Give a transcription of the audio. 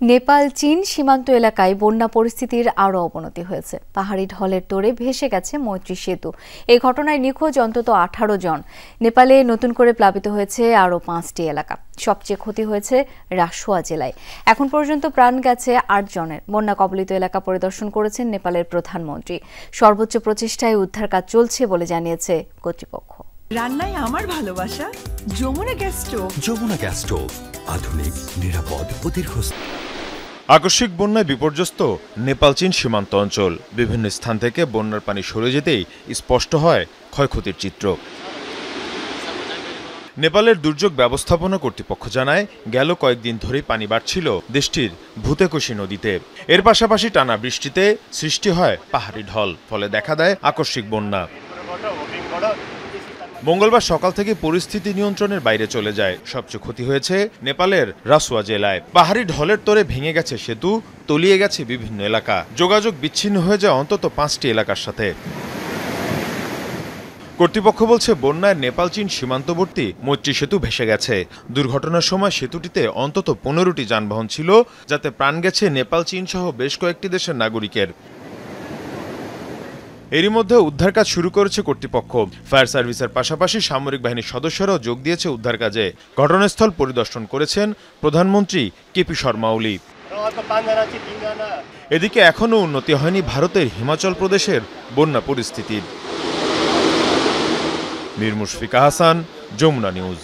নেপাল চীন সীমান্ত এলাকায় বন্যা পরিস্থিতির আরও অবনতি হয়েছে। পাহাড়ি ঢলের তোড়ে ভেসে গেছে মৈত্রী সেতু। এই ঘটনায় নিখোঁজ অন্তত 18 জন। নেপালে নতুন করে প্লাবিত হয়েছে আরও 5টি এলাকা। সবচেয়ে ক্ষতি হয়েছে রাসুয়া জেলায়। এখন পর্যন্ত প্রাণ গেছে 8 জনের। বন্যা কবলিত এলাকা পরিদর্শন করেছেন নেপালের প্রধানমন্ত্রী। সর্বোচ্চ প্রচেষ্টায় উদ্ধার কাজ চলছে বলে জানিয়েছে কর্তৃপক্ষ। রান্নায় আমার ভালোবাসা Jamuna gas stove. Jamuna gas stove, আধুনিক, নিরাপদ ও দীর্ঘস্থায়ী। আকস্মিক বন্যায় বিপর্যস্ত নেপাল চীন সীমান্ত অঞ্চল। বিভিন্ন স্থান থেকে বন্যার পানি সরে যেতেই স্পষ্ট হয় ক্ষয়ক্ষতির চিত্র। নেপালের দুর্যোগ ব্যবস্থাপনা কর্তৃপক্ষ জানায়, গেল কয়েকদিন ধরেই পানি বাড়ছিল দেশটির ভূতেকোশি নদীতে। এর পাশাপাশি টানা বৃষ্টিতে সৃষ্টি হয় পাহাড়ি ঢল, ফলে দেখা দেয় আকস্মিক বন্যা। মঙ্গলবার সকাল থেকে পরিস্থিতি নিয়ন্ত্রণের বাইরে চলে যায়। সবচেয়ে ক্ষতি হয়েছে নেপালের রাসুয়া জেলায়। পাহাড়ি ঢলের তোড়ে ভেঙে গেছে সেতু, তলিয়ে গেছে বিভিন্ন এলাকা। যোগাযোগ বিচ্ছিন্ন হয়ে যায় অন্তত 5টি এলাকার সাথে। কর্তৃপক্ষ বলছে, বন্যায় নেপাল চীন সীমান্তবর্তী মৈত্রী সেতু ভেসে গেছে। দুর্ঘটনার সময় সেতুটিতে অন্তত 15টি যানবাহন ছিল, যাতে প্রাণ গেছে নেপাল চীন সহ বেশ কয়েকটি দেশের নাগরিকের। এরই মধ্যে উদ্ধার কাজ শুরু করেছে কর্তৃপক্ষ। ফায়ার সার্ভিসের পাশাপাশি সামরিক বাহিনীর সদস্যরাও যোগ দিয়েছে উদ্ধার কাজে। ঘটনাস্থল পরিদর্শন করেছেন প্রধানমন্ত্রী কেপি শর্মা ওলি। এদিকে এখনও উন্নতি হয়নি ভারতের হিমাচল প্রদেশের বন্যা পরিস্থিতির। মীর মুশফিকা হাসান, যমুনা নিউজ।